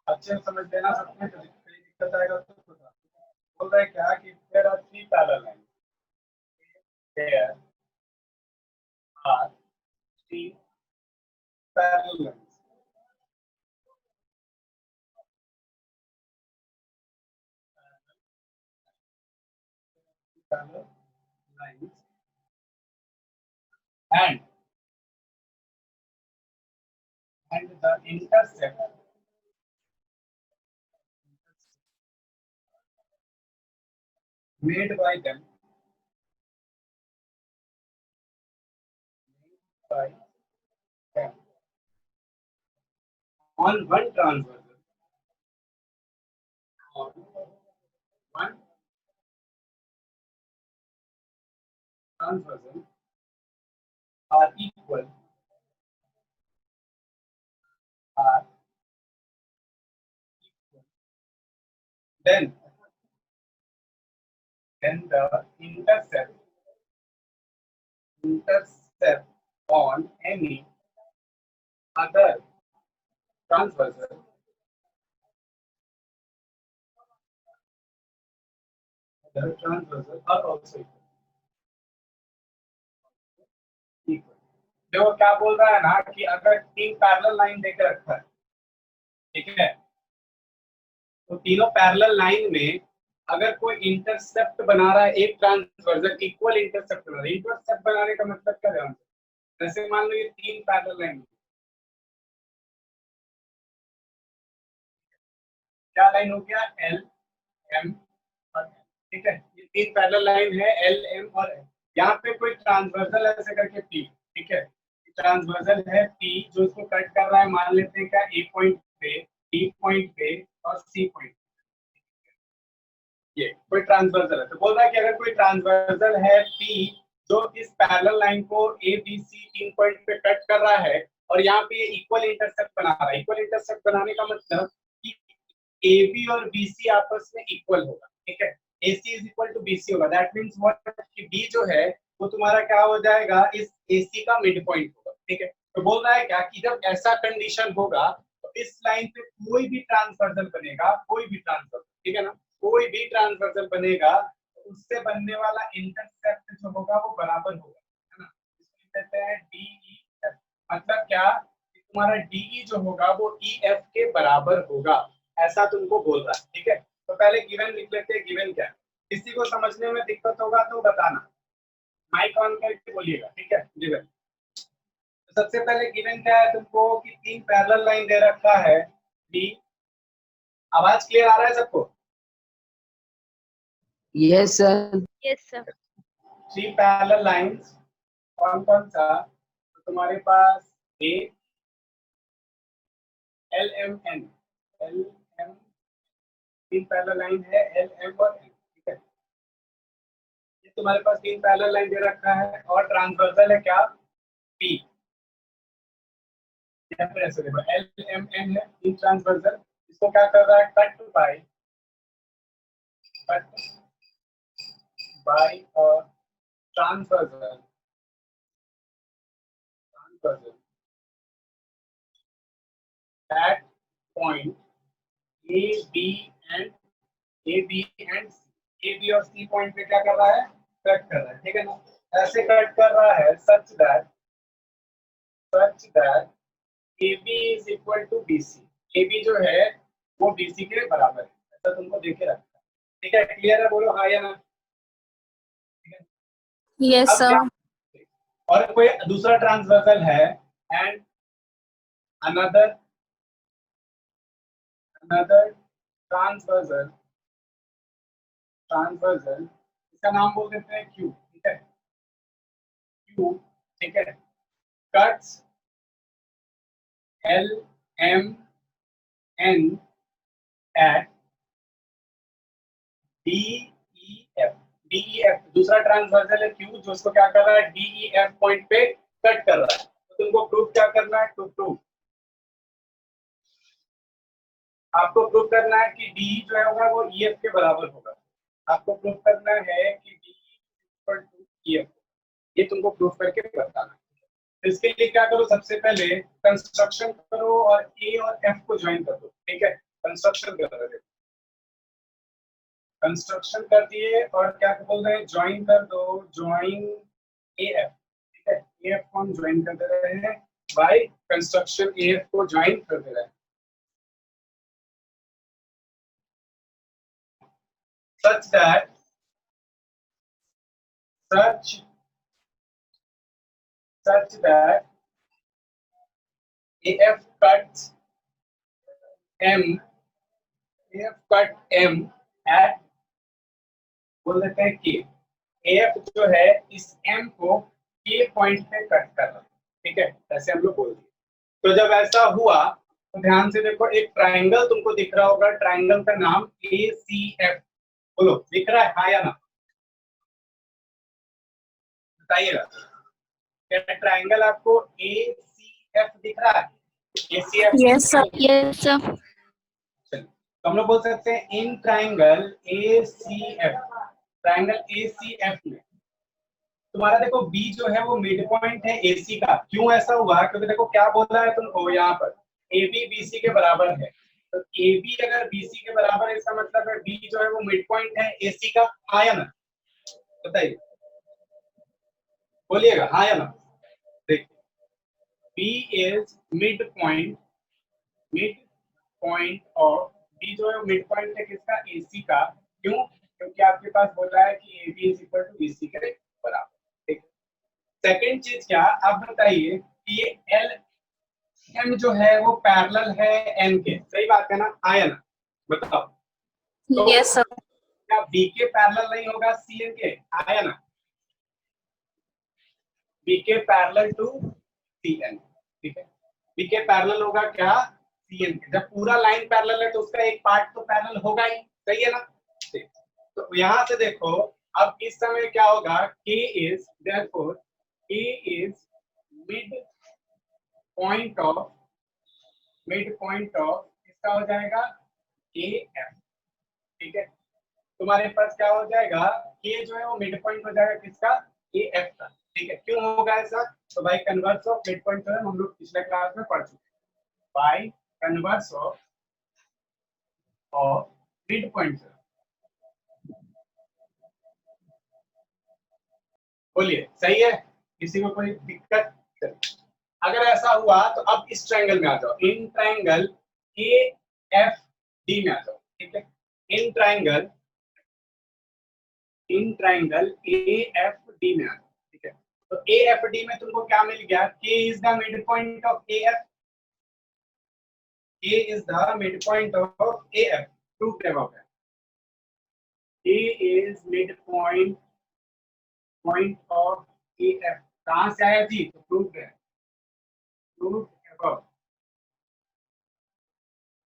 अच्छे से समझ लेना, सब में कहीं दिक्कत आएगा तो बोल रहा है क्या कि there are three parallel line, there are three parallel lines, parallel lines and the intercept made by them on one transversal on one transversal are equal are equal. Then the intercept on any other transversal are also equal. देखो क्या बोल रहा है ना कि अगर तीन parallel line देकर रखा है, ठीक है, तो तीनों पैरेलल लाइन में अगर कोई इंटरसेप्ट बना रहा है, एक ट्रांसवर्सल इक्वल इंटरसेप्ट बना रहा है, इंटरसेप्ट बनाने का मतलब क्या है? जैसे मान लो ये तीन पैरेलल लाइन, क्या लाइन हो गया? एल एम और एन, ठीक है, ये तीन पैरेलल लाइन है एल एम और एन। यहाँ पे कोई ट्रांसवर्सल ऐसे करके पी, ठीक है, ट्रांसवर्सल है पी जो इसको कट कर रहा है, मान लेते हैं क्या, ए पॉइंट पे, बी पॉइंट पे और सी पॉइंट, ये कोई ट्रांसवर्सल है। तो बोल रहा है कि अगर कोई ट्रांसवर्सल है पी जो इस पैरेलल लाइन को ए बी सी तीन पॉइंट पे कट कर रहा है और यहाँ पे ये इक्वल इंटरसेप्ट बना रहा है, इक्वल इंटरसेप्ट बनाने का मतलब कि ए बी और बी सी आपस में इक्वल होगा, ठीक है, A C is equal to B C होगा। दैट मीन्स व्हाट कि बी जो है वो तुम्हारा क्या हो जाएगा, इस ए सी का मिड पॉइंट होगा, ठीक है। तो बोल रहा है क्या कि जब ऐसा कंडीशन होगा तो इस लाइन पे कोई भी ट्रांसवर्सल बनेगा, कोई भी ट्रांसवर्सल, ठीक है ना, कोई भी ट्रांसवर्सल बनेगा तो उससे बनने वाला इंटरसेप्ट जो होगा वो बराबर होगा, है ना, इसको कहते हैं डीई एफ। मतलब क्या कि तुम्हारा डीई जो होगा वो ई एफ के बराबर होगा, ऐसा तुमको बोल रहा है, ठीक है। तो पहले गिवन लिख लेते हैं, गिवन क्या है, किसी को समझने में दिक्कत होगा तो बताना, माइक ऑन करके बोलिएगा, ठीक है। गिवन तो सबसे पहले गिवन क्या है तुमको कि तीन पैरेलल लाइन दे रखा है बी। आवाज क्लियर आ रहा है सबको? Yes sir. Yes sir. Three parallel lines, कौन कौन सा? तो तुम्हारे पास A L M N, L M, तीन पैरेलल लाइन है एल एम और एन, ठीक है, ये तुम्हारे पास तीन पैरेलल लाइन दे रखा है और ट्रांसवर्सल है क्या, पी, एल एम एन है तीन ट्रांसवर्सल, इसको क्या कर रहा है, कट बाय और transversal at point A, B and A, B और C पॉइंट पे क्या कर रहा है, कट कर रहा है, ठीक है ना, ऐसे कट कर रहा है such that AB is equal to BC, AB जो है वो BC के बराबर है, ऐसा तुमको देखे रखना है, ठीक है। क्लियर है? बोलो हाँ या ना, ठीक है। Yes sir. और कोई दूसरा ट्रांसवर्सल है एंड another ट्रांसवर्सल इसका नाम बोल देते हैं क्यू, ठीक है, क्यू, ठीक है, cuts L M N at D E F, दूसरा ट्रांसवर्सल है क्यू जो उसको क्या कर रहा है, डी ई एफ पॉइंट पे कट कर रहा है। तो तुमको प्रूफ क्या करना है, टू प्रूफ आपको प्रूफ करना है कि डी जो है होगा वो ई एफ के बराबर होगा, आपको प्रूफ करना है कि D equal to E F, ये तुमको प्रूफ करके बताना है। तो इसके लिए क्या करो, सबसे पहले कंस्ट्रक्शन करो और ए और एफ को ज्वाइन कर दो, ठीक है। कंस्ट्रक्शन कर रहे थे, कंस्ट्रक्शन कर दिए और क्या बोल रहे हैं, ज्वाइन कर दो, ज्वाइन ए एफ, ठीक है, ए एफ को हम ज्वाइन कर दे रहे हैं बाय कंस्ट्रक्शन, ए एफ को ज्वाइन कर दे रहे हैं such that such such that AF cuts M, AF cut M at बोल देते हैं K, AF जो है इस M को K पॉइंट पे कट कर रहा है, ठीक है, ऐसे हम लोग बोल दिए। तो जब ऐसा हुआ तो ध्यान से देखो, एक ट्राइंगल तुमको दिख रहा होगा, ट्राइंगल का नाम ACF, बोलो दिख रहा है हाँ या ना, बताइएगा, क्या ट्राइंगल आपको ACF दिख रहा है? ACF, yes sir, yes sir. तो हम लोग बोल सकते हैं in triangle ACF, triangle ACF में तुम्हारा देखो B जो है वो मिड पॉइंट है AC का। क्यों ऐसा हुआ? क्योंकि देखो क्या बोला है तुमको यहाँ पर, AB BC के बराबर है, तो AB अगर BC के बराबर है इसका मतलब है B जो है वो मिड पॉइंट है AC का, हाँ या ना, बताइए, बोलिएगा हाँ या ना। देखिए B is mid point, mid point of B जो है मिड पॉइंट है किसका, AC का। क्यों? क्योंकि आपके पास बोला है कि AB is equal to BC के बराबर, ठीक। सेकंड चीज क्या, आप बताइए कि ये L M जो है वो पैरेलल है N के, सही बात है ना, आया ना, बताओ। तो यस सर। क्या B के पैरेलल नहीं होगा CN के, आया ना, B के पैरेलल टू CN, ठीक है, B के पैरेलल होगा क्या, CN के। जब पूरा लाइन पैरेलल है तो उसका एक पार्ट तो पैरेलल होगा ही, सही है ना, ठीक। तो यहां से देखो अब इस समय क्या होगा, K is therefore K is mid point of, mid point of इसका हो जाएगा AF, ठीक है। तुम्हारे पास क्या हो जाएगा, K जो है वो मिड पॉइंट हो जाएगा किसका, AF का, ठीक है। क्यों होगा ऐसा? तो भाई कन्वर्स ऑफ मिड पॉइंट जो है हम लोग पिछले क्लास में पढ़ चुके हैं, bye converse of mid point. बोलिए सही है, किसी को कोई दिक्कत? अगर ऐसा हुआ तो अब इस ट्रायंगल में आ जाओ, इन ट्रायंगल AFD में आ जाओ, ठीक है, in triangle, in triangle AFD में आ जाओ, ठीक है। तो AFD में तुमको क्या मिल गया, K is the mid point of AF, K is the midpoint of AF, proof है वहां पे, K is midpoint point of AF, कहां से आया जी, तो प्रूफ है, प्रूफ above।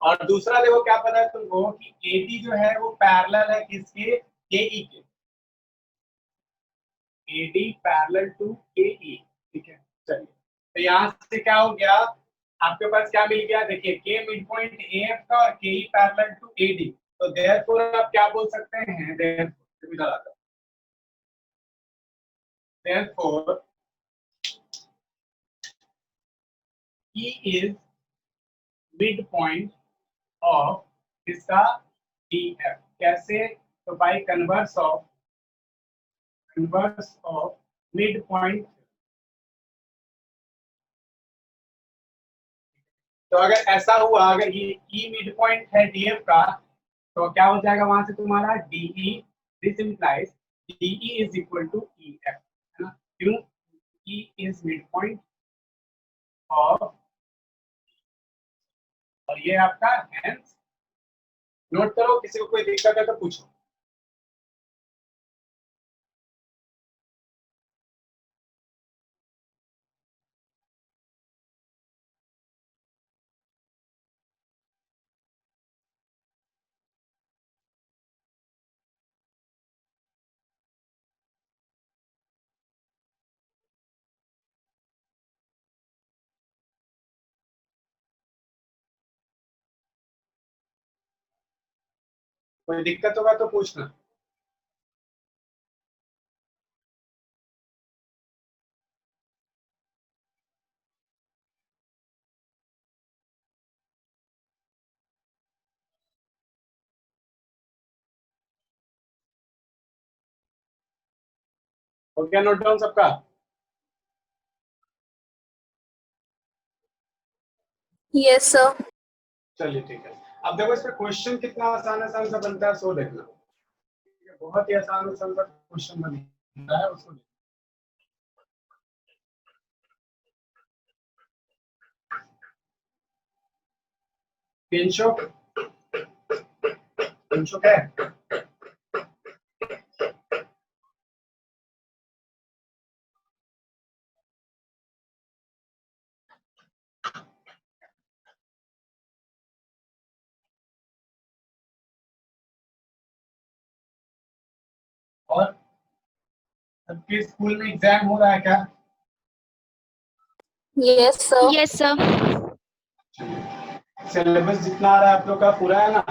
और दूसरा देखो क्या पता है तुमको कि AD जो है वो पैरेलल है किसके, KE के, AD पैरेलल टू KE, ठीक है। चलिए तो यहाँ से क्या हो गया, आपके पास क्या मिल गया, देखिए K मिड पॉइंट AF का और KE पैरेलल टू AD, तो देयरफॉर आप क्या बोल सकते हैं, therefore E is midpoint of इसका DF, कैसे, तो bye converse of mid point. तो अगर ऐसा हुआ, अगर ये E मिड पॉइंट है DF का, तो क्या हो जाएगा वहां से तुम्हारा DE, this implies DE is equal to EF, है ना, क्यों, E is mid point of, और ये आपका हेंस, नोट करो, किसी को कोई दिक्कत है तो पूछो। कोई दिक्कत होगा तो पूछना। हो गया नोट डाउन सबका? Yes sir. चलिए ठीक है। अब देखो इस पे क्वेश्चन कितना आसान आसान सा बनता है सो देखना। ठीक है, बहुत ही आसान आसान सा क्वेश्चन बनता है उसको देखना। पिंशो पिंशो क्या है? और सबके स्कूल में एग्जाम हो रहा है क्या? Yes sir. Yes sir. Syllabus जितना आ रहा है आप लोग का पूरा है ना?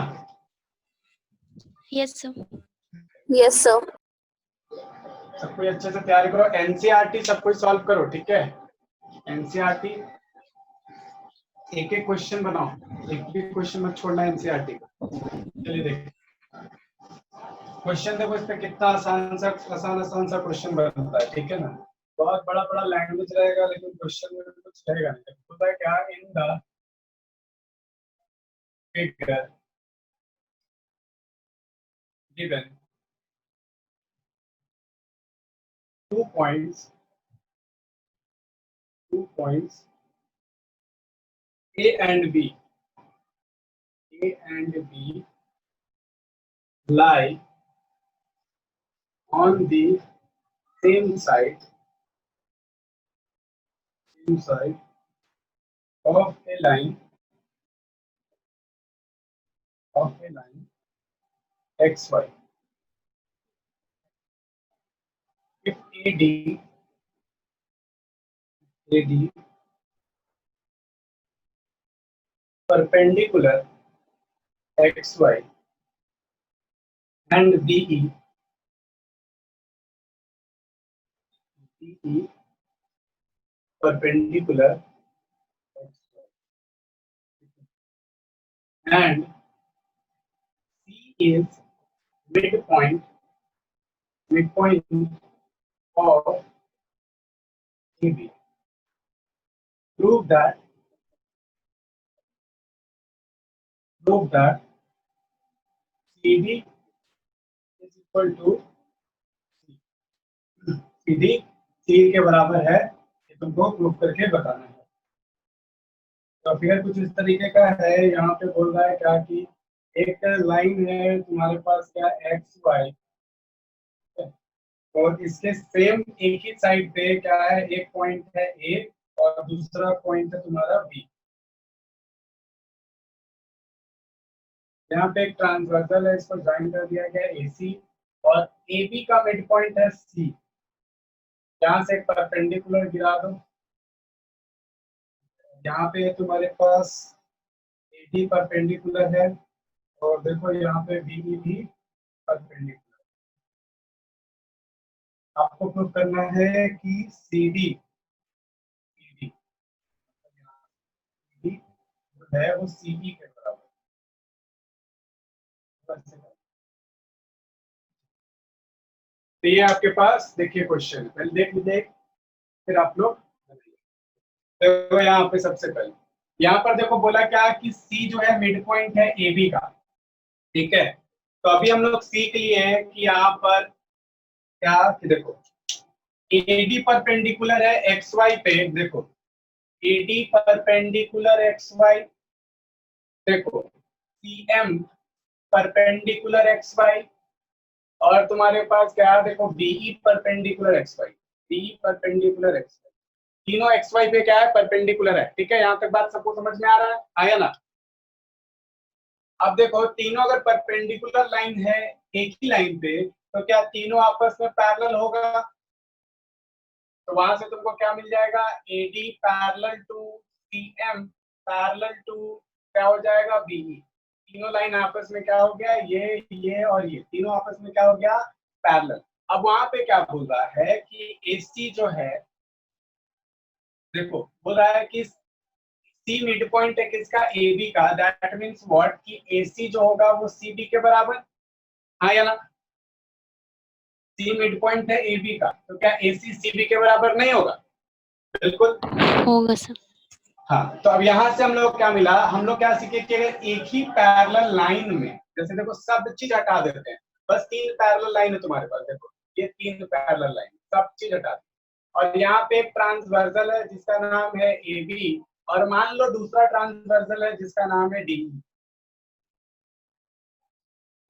Yes sir. Yes sir. सब कोई अच्छे से तैयारी करो। एनसीईआरटी सब कोई सॉल्व करो, ठीक है? एनसीईआरटी एक एक क्वेश्चन बनाओ, एक भी क्वेश्चन मत छोड़ना एनसीईआरटी का। चलिए देखते क्वेश्चन। देखो इस पे कितना आसान सा क्वेश्चन बनता है, ठीक है ना? बहुत बड़ा बड़ा लैंग्वेज रहेगा लेकिन क्वेश्चन में कुछ रहेगा नहीं। होता है क्या, in the figure given 2 points A and B lie on the same side of a line XY. If AD perpendicular XY and BE perpendicular and C is midpoint of AB. Prove that CD is equal to CD C के बराबर है, ये तुमको prove करके बताना है। तो figure कुछ इस तरीके का है। यहाँ पे बोल रहा है क्या कि एक लाइन है तुम्हारे पास क्या एक्स वाई, और इसके सेम एक ही साइड पे क्या है, एक पॉइंट है ए और दूसरा पॉइंट है तुम्हारा बी। यहाँ पे एक ट्रांसवर्सल है, इसको ज्वाइन कर दिया गया एसी, और ए बी का मिड पॉइंट है सी। यहाँ से एक परपेंडिकुलर गिरा दो। यहाँ पे तुम्हारे पास एडी परपेंडिकुलर है और देखो यहाँ पे बीई भी परपेंडिकुलर। आपको प्रूव करना है कि CD है वो CE के बराबर। तो ये आपके पास देखिए क्वेश्चन, पहले देख लीजिए फिर आप लोग देखो। यहाँ पे सबसे पहले यहाँ पर देखो बोला क्या कि C जो है मिड पॉइंट है AB का, ठीक है? तो अभी हम लोग सीख लिए हैं कि यहाँ पर क्या कि देखो AD परपेंडिकुलर है XY पे। देखो AD परपेंडिकुलर XY, देखो CM परपेंडिकुलर XY, और तुम्हारे पास क्या है देखो BE perpendicular XY, BE perpendicular XY, तीनों XY पे क्या है, परपेंडिकुलर है। ठीक है, यहाँ तक बात सबको समझ में आ रहा है, आया ना? अब देखो तीनों अगर परपेंडिकुलर लाइन है एक ही लाइन पे, तो क्या तीनों आपस में पैरेलल होगा? तो वहां से तुमको क्या मिल जाएगा, AD parallel to CM parallel to क्या हो जाएगा, BE। तीनों लाइन आपस में क्या हो गया, ये और ये तीनों आपस में क्या हो गया, पैरेलल। अब वहां पे क्या बोल रहा है कि AC जो है, देखो बोल रहा है कि C मिड पॉइंट है किसका, AB का। दैट मींस व्हाट कि AC जो होगा वो CB के बराबर, हाँ या ना? सी मिड पॉइंट है ए बी का, तो क्या ए सी सी बी के बराबर नहीं होगा? बिल्कुल होगा सर। हाँ, तो अब यहाँ से हम लोग क्या मिला, हम लोग क्या सीखे कि अगर एक ही पैरेलल लाइन में, जैसे देखो सब चीज हटा देते हैं, बस 3 पैरेलल लाइन है तुम्हारे पास, देखो ये 3 पैरेलल लाइन, सब चीज हटा देते हैं। और यहाँ पे एक ट्रांसवर्सल है जिसका नाम है ए बी, और मान लो दूसरा ट्रांसवर्सल है जिसका नाम है डी।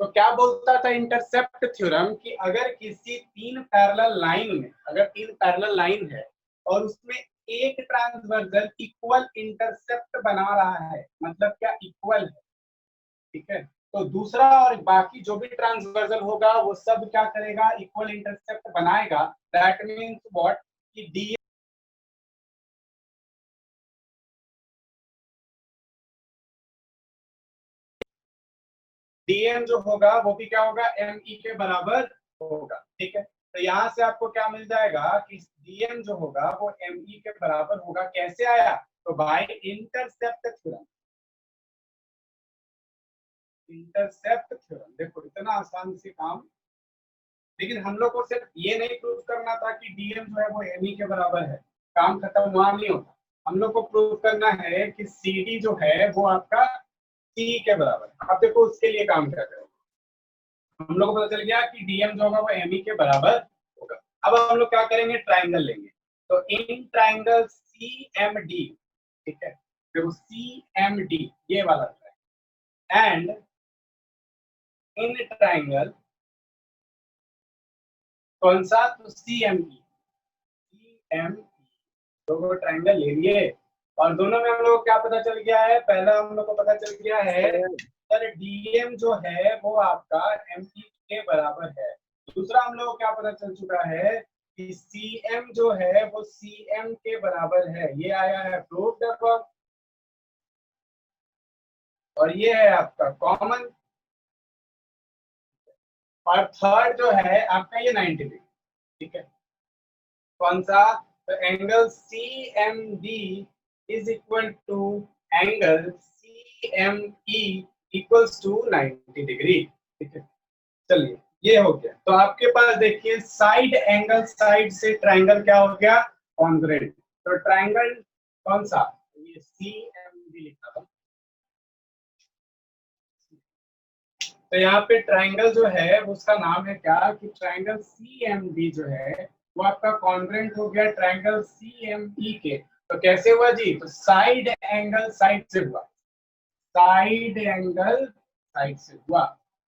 तो क्या बोलता था इंटरसेप्ट थ्योरम कि अगर किसी 3 पैरेलल लाइन में, अगर 3 पैरेलल लाइन है और उसमें एक ट्रांसवर्सल इक्वल इंटरसेप्ट बना रहा है, मतलब क्या इक्वल है, ठीक है, तो दूसरा और बाकी जो भी ट्रांसवर्सल होगा वो सब क्या करेगा, इक्वल इंटरसेप्ट बनाएगा। दैट मींस व्हाट, कि डी डीएम जो होगा वो भी क्या होगा, एम ई के बराबर होगा, ठीक है। तो यहाँ से आपको क्या मिल जाएगा कि डीएम जो होगा वो एम ई के बराबर होगा। कैसे आया, तो by intercept theorem. Intercept theorem, देखो इतना आसान से काम, लेकिन हम लोग को सिर्फ ये नहीं प्रूव करना था कि डीएम जो है वो एम ई के बराबर है, काम खत्म वहां नहीं होता। हम लोग को प्रूव करना है कि सी डी जो है वो आपका सी के बराबर है। आप देखो उसके लिए काम कर रहे हो, हम लोग को पता चल गया कि डीएम जो होगा वो एम ई के बराबर होगा। अब हम लोग क्या करेंगे, ट्राइंगल लेंगे। तो in triangle C M D, ठीक है, देखो सी एम डी ये वाला ट्राइंगल, एंड इन ट्राइंगल कौन सा, तो सी एम ई, सी एम ई, दो ट्राइंगल ले लिए और दोनों में हम लोग को क्या पता चल गया है, पहला हम लोग को पता चल गया है सर डीएम जो है वो आपका एम ई के बराबर है। दूसरा हम लोग को क्या पता चल चुका है कि सी एम जो है वो सी एम के बराबर है, ये आया है प्रूफ अब। और ये है आपका कॉमन। और थर्ड जो है आपका ये 90 डिग्री, ठीक है, कौन सा, तो angle C M D is equal to angle C M E equals to 90 degree, ठीक है। चलिए ये हो गया। तो आपके पास देखिए साइड एंगल, साइड से ट्राइंगल क्या हो गया, कॉन्ग्रुएंट। तो ट्राइंगल कौन सा, ये सी एम डी लिखा था। तो यहाँ पे ट्राइंगल जो है उसका नाम है क्या, कि ट्राइंगल सी एम डी जो है वो आपका कॉन्ग्रुएंट हो गया ट्राइंगल सी एम ई के। तो कैसे हुआ जी, तो साइड एंगल साइड से हुआ, साइड एंगल साइड से हुआ।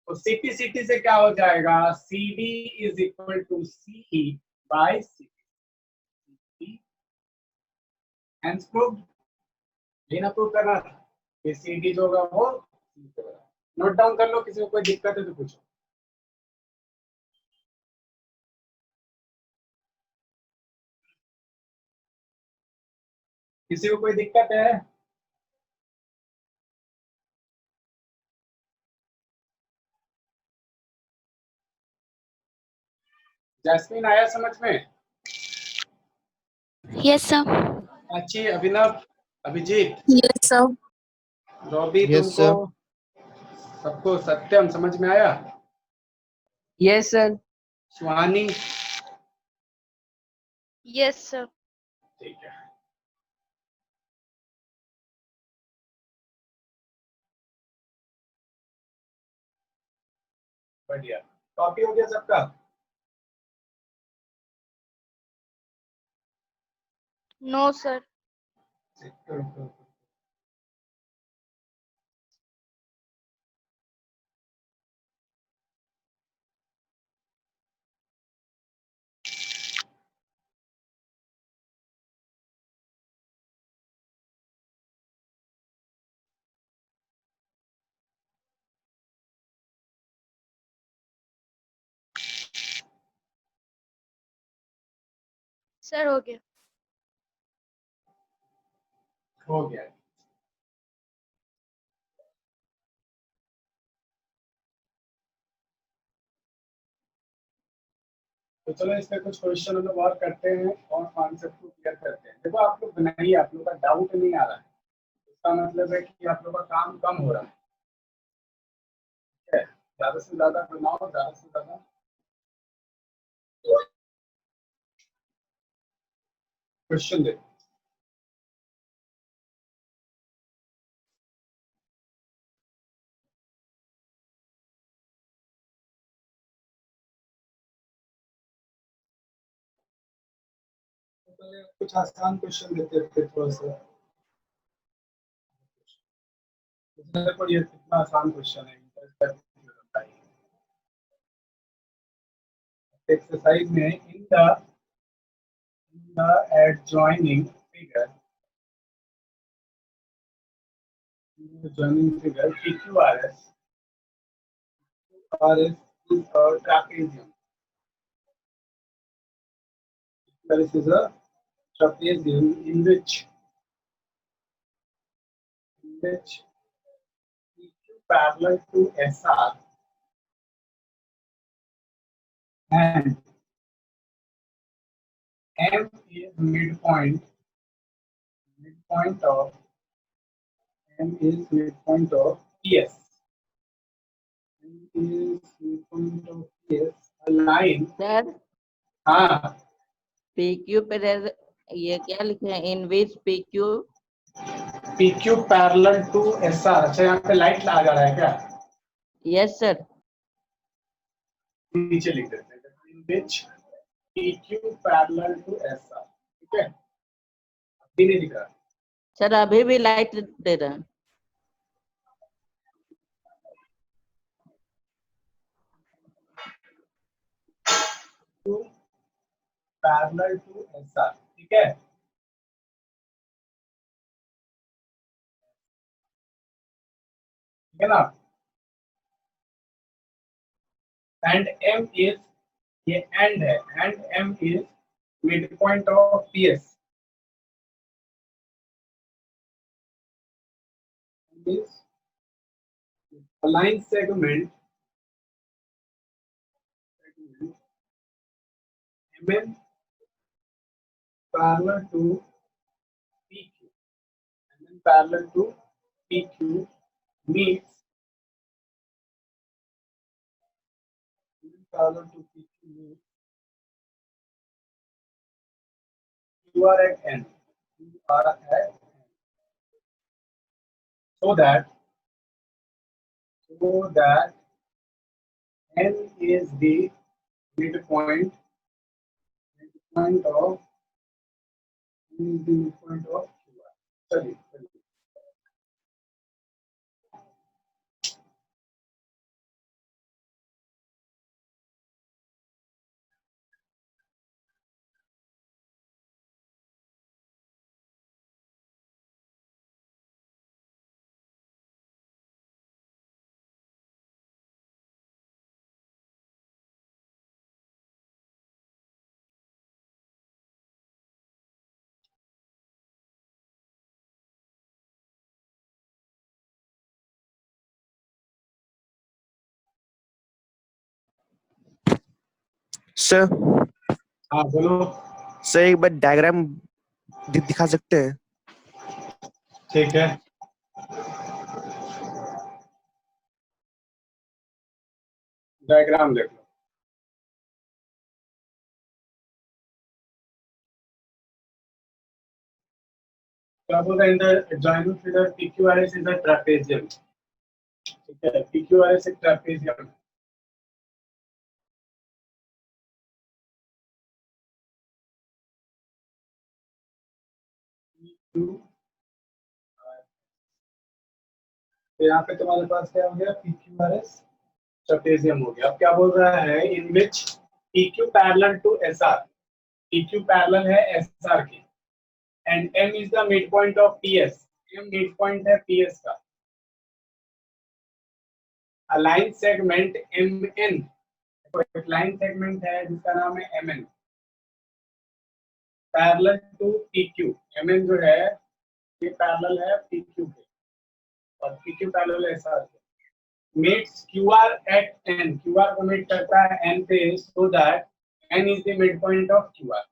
तो सिटी सिटी से क्या हो जाएगा, C D is equal to C E by C D, hence proved. लेना प्रूव करना था कि सी डी जो होगा वो नोट डाउन कर लो, किसी को कोई दिक्कत है तो पूछो। किसी को कोई दिक्कत है, जैस्मिन आया समझ में? Yes sir. अच्छी, Abhinav, Abhijeet, yes sir. Robbie, yes तुमको सर। सबको सत्यम समझ में आया? Yes sir. Suhani, yes sir. ठीक है। बढ़िया, कॉपी हो गया सबका? No sir. सर हो गया। हो गया। तो चलो इस पे कुछ क्वेश्चन हम लोग और करते हैं और कॉन्सेप्ट को क्लियर करते हैं। देखो आप लोग नहीं, आप लोग का डाउट नहीं आ रहा है, इसका मतलब है कि आप लोग का काम कम हो रहा है, ठीक है। ज्यादा से ज्यादा बनाओ, ज्यादा से ज्यादा क्वेश्चन देखो। कुछ आसान क्वेश्चन देते हैं फिर थोड़ा सा। देखो ये कितना आसान क्वेश्चन है। एक्सरसाइज में in the adjoining figure PQRS is a trapezium. This is a trapezium in which PQ parallel to SR and M is midpoint of PS. M is midpoint of PS. A line. Sir हाँ PQ पे ये क्या लिखे हैं? In which PQ PQ parallel to SR। अच्छा यहाँ पे light ला जा रहा है क्या? Yes sir. नीचे लिख देते हैं in which PQ parallel to SR। ठीक है, अभी नहीं दिख रहा। सर अभी भी लाइट दे रहे हैं। पैरेलल टू SR, ठीक है। ठीक है ना? एंड M इज, ये एंड है, and M is mid point of PS। Is a line segment MN parallel to PQ, MN parallel to PQ meets MN parallel to PQ meets QR at N, QR at N, so that N is the midpoint of QR. चलिए sir हाँ बोलो। Sir एक बार diagram दिखा सकते हैं? ठीक है, diagram देख लो। क्या बोल रहा है? In the joining figure PQRS is a trapezium। ठीक है, PQRS एक trapezium है। तो यहाँ पे तुम्हारे पास क्या हो गया? PQRS ट्रेपेजियम हो गया। अब क्या बोल रहा है? In which PQ parallel to SR, PQ parallel है SR के, and M is the mid point of PS, M mid point है PS का। अ लाइन सेगमेंट MN, एक लाइन सेगमेंट है जिसका नाम है MN, parallel to PQ। MN जो है ये पैरेलल है PQ के, और PQ पैरेलल है SR के। meets QR at N, QR को meet करता है N पे, so that N is the midpoint of QR।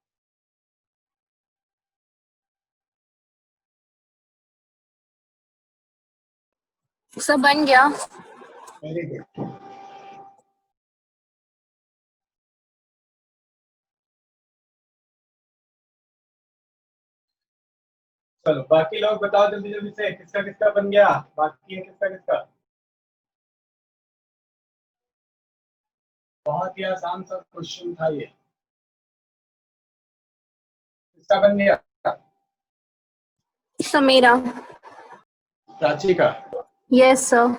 सब बन गया। Very good. चलो बाकी लोग बताओ जल्दी जल्दी से किसका किसका बन गया, बाकी है किसका किसका। बहुत ही आसान सा क्वेश्चन था ये, किसका बन गया? समीरा। प्राची का। Yes sir.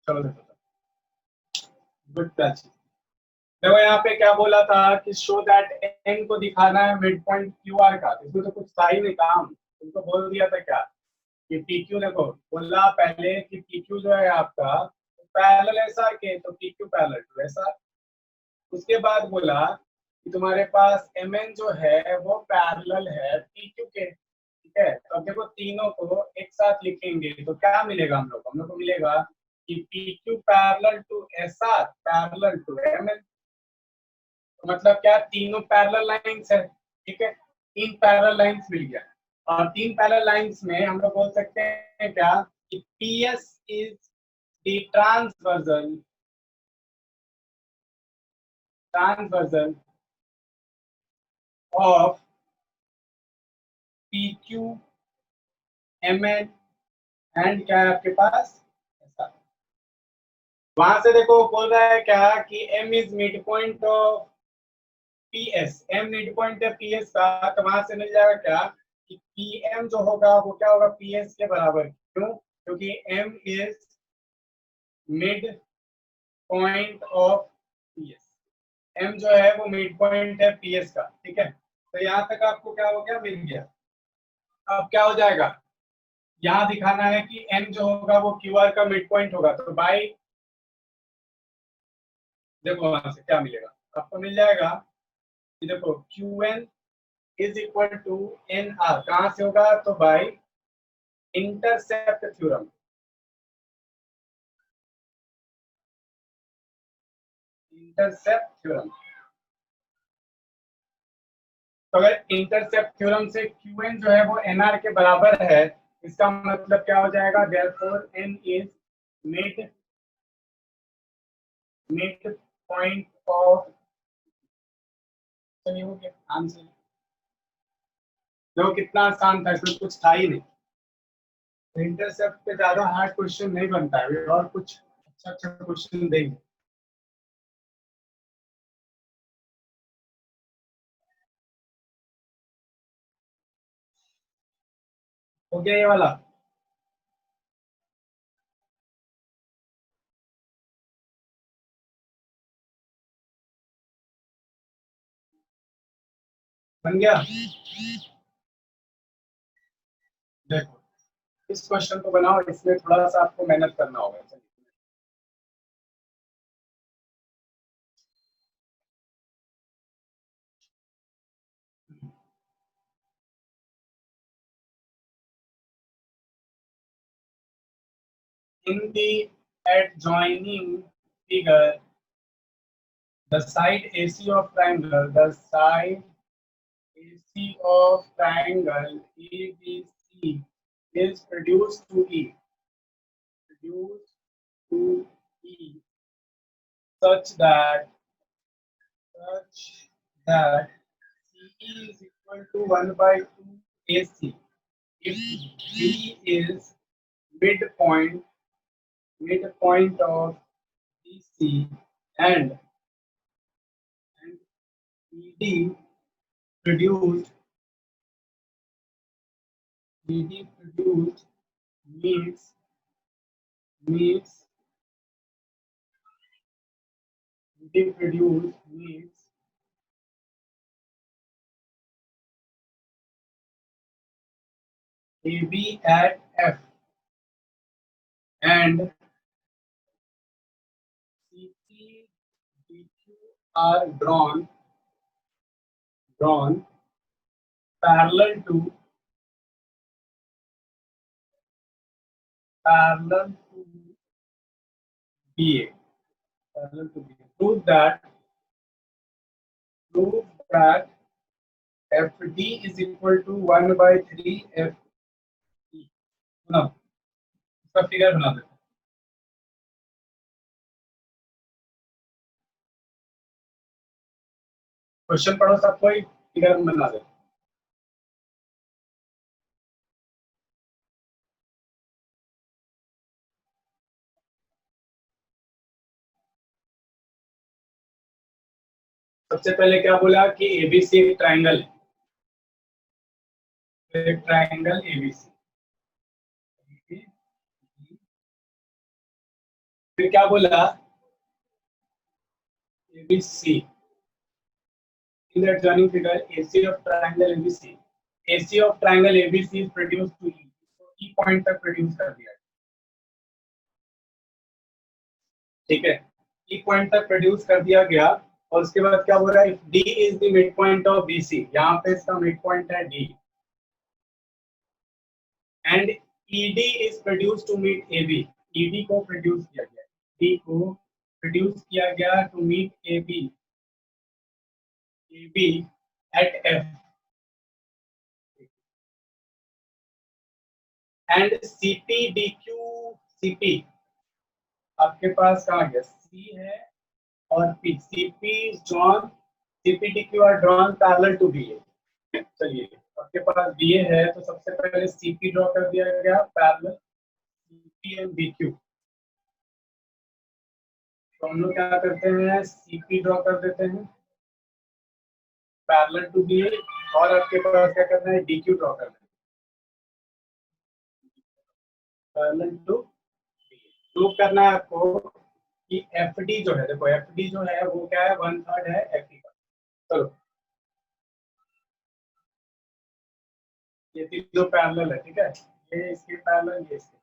चलो गुड प्राची। देखो यहाँ पे क्या बोला था कि शो दैट एन को दिखाना है मिड पॉइंट क्यू आर का, इसमें तो कुछ था ही नहीं काम, तुमको बोल दिया था क्या कि पी क्यू, देखो बोला पहले कि पी क्यू जो है आपका पैरेलल ऐसा के, तो पी क्यू पैरेलल टू ऐसा। उसके बाद बोला कि तुम्हारे पास एम एन जो है वो पैरेलल है पी क्यू के, ठीक है। तो अब देखो तीनों को एक साथ लिखेंगे तो क्या मिलेगा हम लोग को मिलेगा कि P Q parallel to S R parallel to M N. मतलब क्या, तीनों पैरेलल लाइंस है, ठीक है। तीन पैरेलल लाइंस मिल गया, और तीन पैरेलल लाइंस में हम लोग बोल सकते हैं क्या कि P S is the transversion of P Q M N and क्या है आपके पास ऐसा। वहां से देखो बोल रहा है क्या कि M is mid point of P S, M mid point है पी एस का, तो वहां से मिल जाएगा क्या कि पी एम जो होगा वो क्या होगा पी एस के बराबर। क्यों? क्योंकि M is mid point of P S, M जो है वो मिड पॉइंट है पी एस का, ठीक है। तो यहाँ तक आपको क्या हो गया, मिल गया। अब क्या हो जाएगा, यहाँ दिखाना है कि एम जो होगा वो क्यू आर का मिड पॉइंट होगा, तो बाई देखो वहां से क्या मिलेगा आपको, मिल जाएगा कि देखो Q N is equal to N R, कहां से होगा तो by intercept theorem. Intercept theorem, तो अगर इंटरसेप्ट थ्योरम से क्यूएन जो है वो एनआर के बराबर है, इसका मतलब क्या हो जाएगा, therefore N is mid point of, चलिए हो गया आंसर। देखो कितना आसान था, इसमें कुछ था ही नहीं। इंटरसेप्ट पे ज्यादा हार्ड क्वेश्चन नहीं बनता है, और कुछ अच्छा अच्छा क्वेश्चन देंगे। हो गया ये वाला। बन गया। देखो इस क्वेश्चन को बनाओ, इसमें थोड़ा सा आपको मेहनत करना होगा। In the adjoining figure, the side AC of triangle, ABC is reduced to E, such that CE is equal to 1 by 2 AC. If B is midpoint of DC and ED produced meets AB at F and CP DQ are drawn parallel to BA. Prove that FD is equal to 1 by 3 FE. बनाओ, इसका figure बना दो। Question पढ़ो सब कोई, figure हम बना दे। सबसे पहले क्या बोला कि एबीसी एक ट्राइंगल है, एक ट्राइंगल एबीसी। फिर क्या बोला, ABC in the adjoining figure AC of triangle ABC, AC of triangle ABC is produced to E, तो E पॉइंट तक प्रोड्यूस कर दिया, ठीक है, E पॉइंट तक प्रोड्यूस कर दिया गया। और उसके बाद क्या बोल रहा है, D is the midpoint of BC, यहाँ पे इसका मिड पॉइंट है D, and ED is produced to meet AB, ED को प्रोड्यूस किया गया, D को प्रोड्यूस किया गया to meet AB, AB at F, and CP DQ CP आपके पास कहाँ गया, C है और P, CP is drawn, CP DQ are drawn parallel to BA। चलिए आपके पास BA है तो सबसे पहले CP ड्रॉ कर दिया गया पैरेलल CP एंड BQ। तो हम लोग क्या करते हैं, CP ड्रॉ कर देते हैं पैरेलल टू BA, और आपके पास क्या करना है, DQ ड्रॉ करना है पैरेलल टू BA। प्रूव करना है आपको कि FD जो है, देखो FD जो है वो क्या है, 1/3 है FE का। चलो ये तीनों पैरेलल है, ठीक है, ये इसके पैरेलल, ये इसके पैरेलल।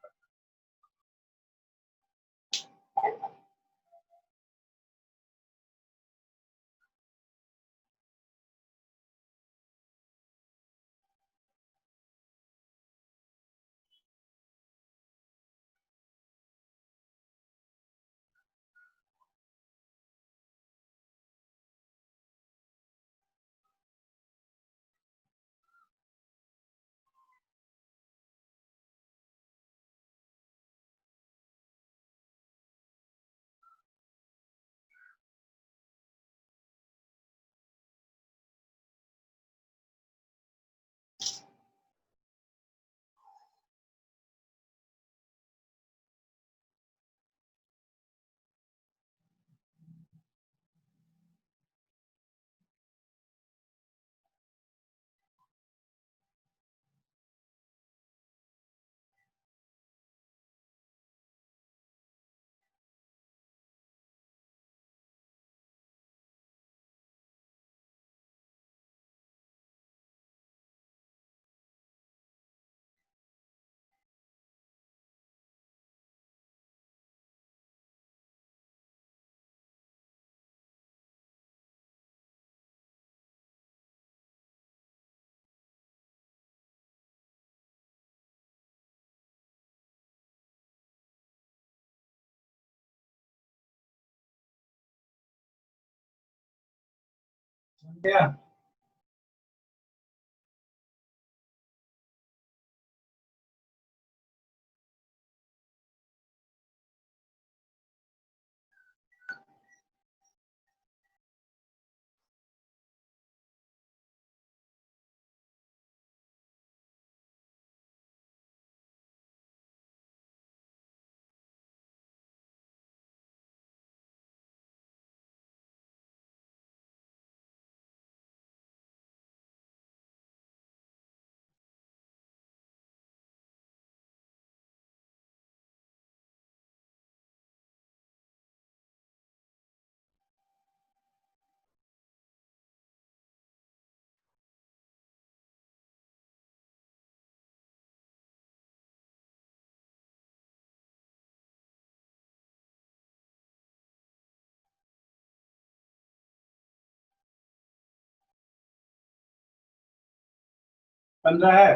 15 है,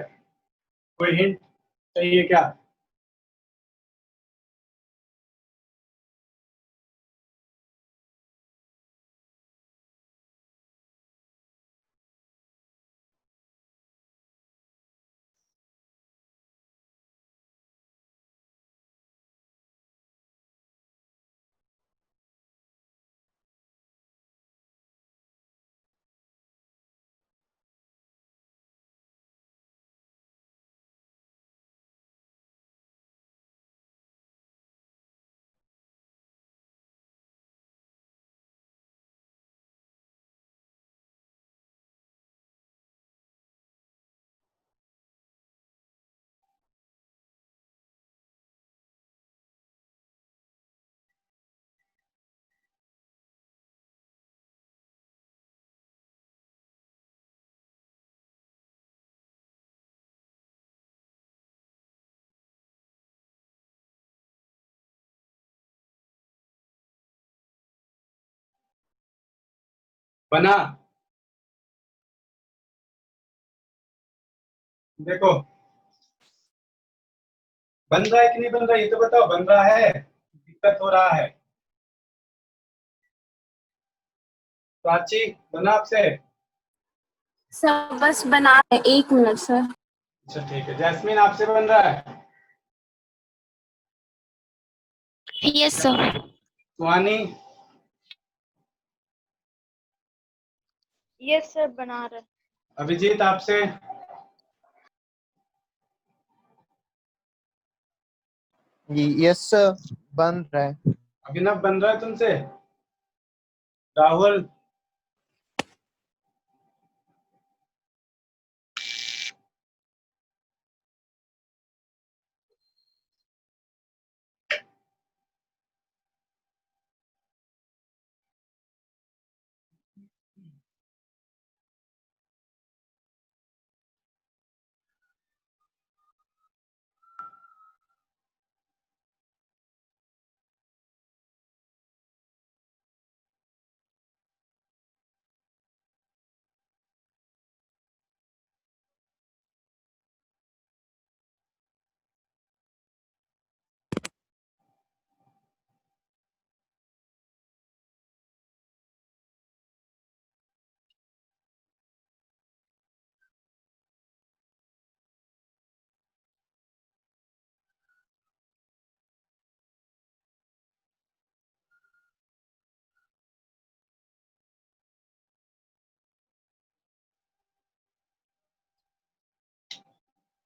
कोई हिंट चाहिए क्या? बना? देखो बन रहा है कि नहीं बन रहा है, ये तो बताओ। बन रहा है, दिक्कत हो रहा है? प्राची बना आपसे? सर बस बना रहे, 1 मिनट सर। अच्छा ठीक है। जैस्मिन आपसे बन रहा है? Yes sir. Suhani? Yes sir बना रहे। अभिजीत आपसे? यस बन रहा है। अभिनव बन रहा है तुमसे? राहुल?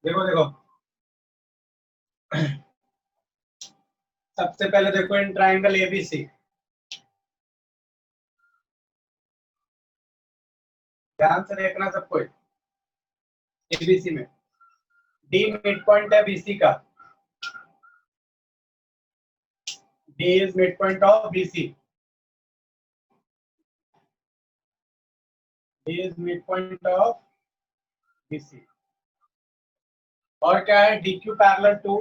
देखो देखो, सबसे पहले देखो इन ट्राइंगल एबीसी, ध्यान से देखना सब कोई। एबीसी में डी मिड पॉइंट है बीसी का। D is mid point of BC. D is mid point of BC. और क्या है? D Q parallel to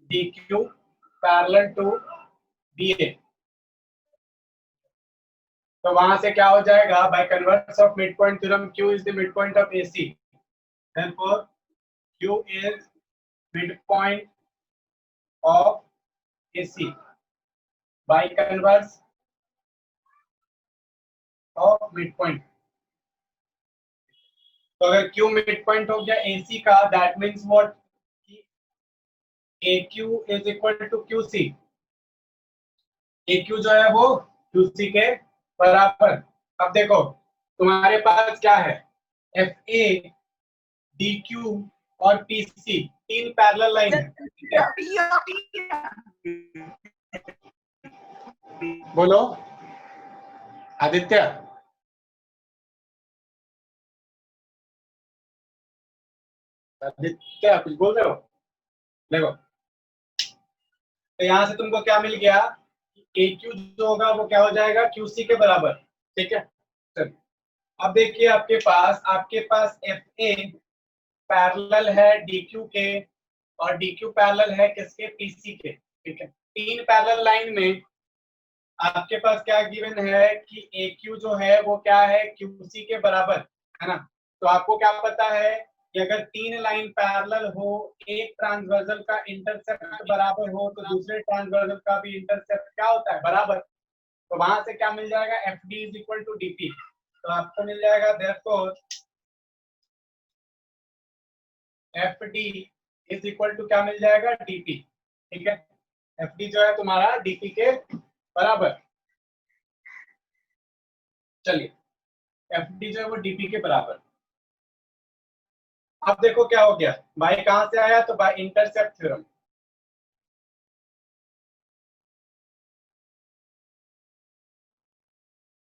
D Q parallel to B A. तो वहां से क्या हो जाएगा? By converse of mid point theorem, Q is the mid point of AC, therefore Q is mid point of AC by converse of mid point. तो अगर Q mid point हो गया एसी का, that means what? A Q is equal to Q C. A Q जो है वो Q C के बराबर। अब देखो तुम्हारे पास क्या है? एफ ए, डी क्यू और पी सी, तीन पैरेलल लाइन है, ठीक है? बोलो आदित्य। आदित्य कुछ बोल रहे हो? देखो, तो यहां से तुमको क्या मिल गया? ए क्यू जो होगा वो क्या हो जाएगा? क्यू सी के बराबर, ठीक है? चलिए अब देखिए, आपके पास एफ ए पैरेलल है डी क्यू के, और डी क्यू पैरेलल है किसके? पीसी के, ठीक है? तीन पैरेलल लाइन में आपके पास क्या गिवन है कि ए क्यू जो है वो क्या है? क्यूसी के बराबर, है ना? तो आपको क्या पता है कि अगर तीन लाइन पैरेलल हो, एक ट्रांसवर्सल का इंटरसेप्ट बराबर हो, तो दूसरे ट्रांसवर्सल का भी इंटरसेप्ट क्या होता है? बराबर। तो वहां से क्या मिल जाएगा? F D is equal to DP. तो आपको मिल जाएगा therefore F D is equal to क्या मिल जाएगा? डीपी, ठीक है? एफ डी जो है तुम्हारा डीपी के बराबर। चलिए एफ डी जो है वो डीपी के बराबर। अब देखो क्या हो गया, बाय कहां से आया? तो by intercept theorem.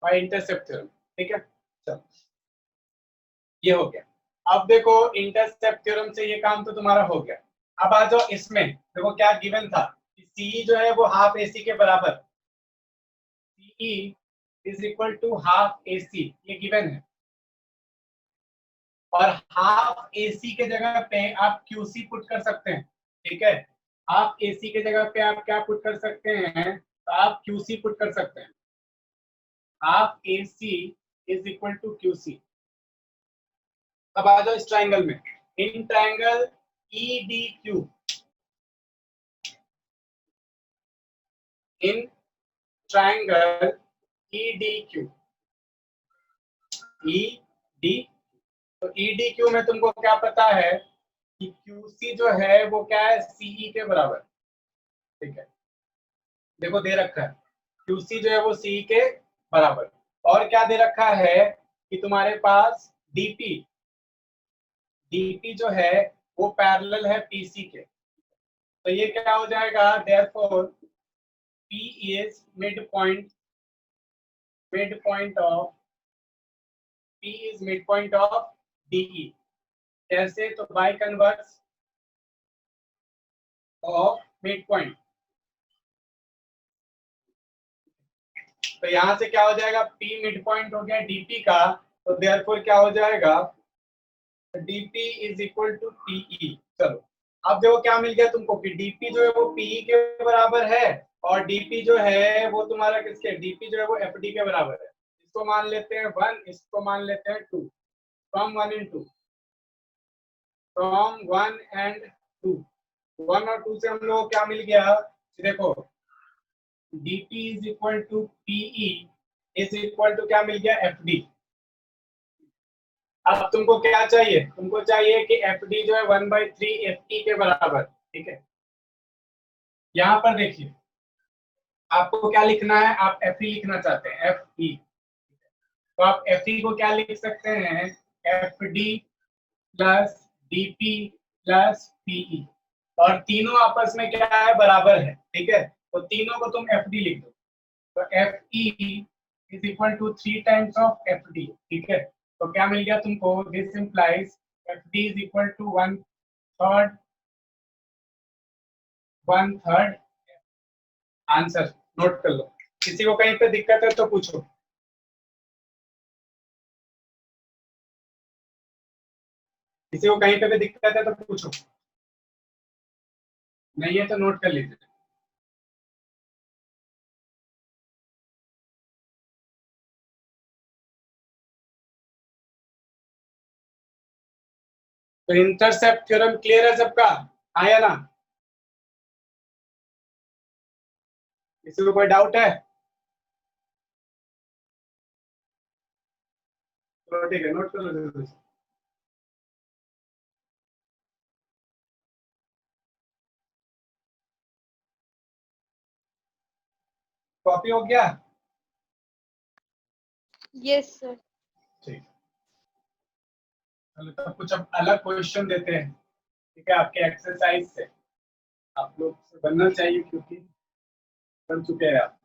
By intercept theorem, ठीक है? चलो ये हो गया। अब देखो इंटरसेप्ट थ्योरम से ये काम तो तुम्हारा हो गया। अब आ जाओ इसमें, देखो क्या गिवन था कि सी जो है वो हाफ एसी के बराबर। C is equal to half AC, ये गिवन है। और हाफ एसी के जगह पे आप क्यूसी पुट कर सकते हैं, ठीक है? हाफ एसी के जगह पे आप क्या पुट कर सकते हैं? तो आप QC पुट कर सकते हैं, half AC is equal to QC। अब आ जाओ इस ट्राइंगल में, in triangle EDQ, in triangle EDQ, ED, तो EDQ में तुमको क्या पता है कि QC जो है वो क्या है, CE के बराबर, ठीक है। देखो दे रखा है QC जो है वो CE के बराबर, और क्या दे रखा है कि तुम्हारे पास DP जो है वो पैरेलल है PC के, तो ये क्या हो जाएगा, therefore P is midpoint of P is midpoint of DE। कैसे, तो बाय कन्वर्स ऑफ midpoint, तो यहां से क्या हो जाएगा, P midpoint हो गया DP का, तो देयरफॉर क्या हो जाएगा, DP is equal to PE। चलो अब देखो क्या मिल गया तुमको कि DP जो है वो PE के बराबर है, और DP जो है वो तुम्हारा किसके, DP जो है वो FD के बराबर है। इसको मान लेते हैं 1, इसको मान लेते हैं 2, फ्रॉम 1 and 2, फ्रॉम 1 and 2, 1 और 2 से हम लोग को क्या मिल गया, देखो DP is equal to PE is equal to क्या मिल गया, FD। अब तुमको क्या चाहिए, तुमको चाहिए कि FD जो है 1/3 FE के बराबर, ठीक है। यहाँ पर देखिए आपको क्या लिखना है, आप FE लिखना चाहते हैं, FE, तो आप FE को क्या लिख सकते हैं, FD plus DP plus PE, और तीनों आपस में क्या है, बराबर है, ठीक है, तो तीनों को तुम FD लिख दो, तो FE is equal to 3 times of FD, ठीक है। तो क्या मिल गया तुमको, this implies FD is equal to 1/3 answer. Note कर लो, किसी को कहीं पे दिक्कत है तो पूछो, किसी को कहीं पे भी दिक्कत है तो पूछो, नहीं है तो नोट कर लीजिए। तो इंटरसेप्ट थ्योरम क्लियर है सबका, आया ना, किसी को कोई डाउट है, तो ठीक है नोट कर लो जल्दी से। कॉपी हो गया, यस सर। ठीक, चलो तो कुछ अब अलग क्वेश्चन देते हैं, ठीक है, आपके एक्सरसाइज से, आप लोग से बनना चाहिए क्योंकि बन चुके हैं आप।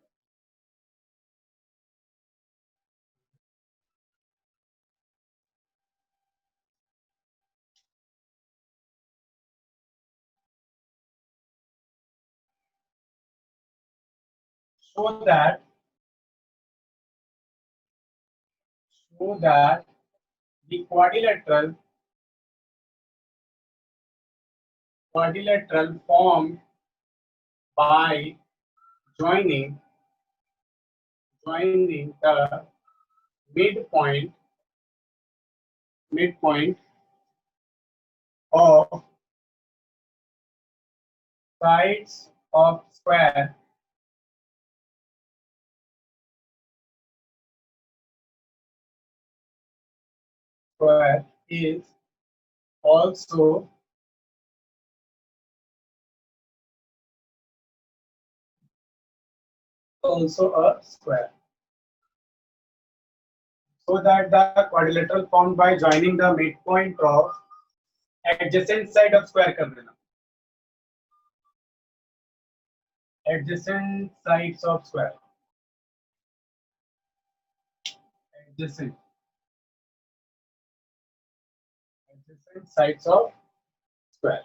so that the quadrilateral formed by joining the midpoint of sides of square is also a square, so that the quadrilateral formed by joining the midpoint of adjacent side of square कर देना, adjacent sides of square, adjacent sides of square,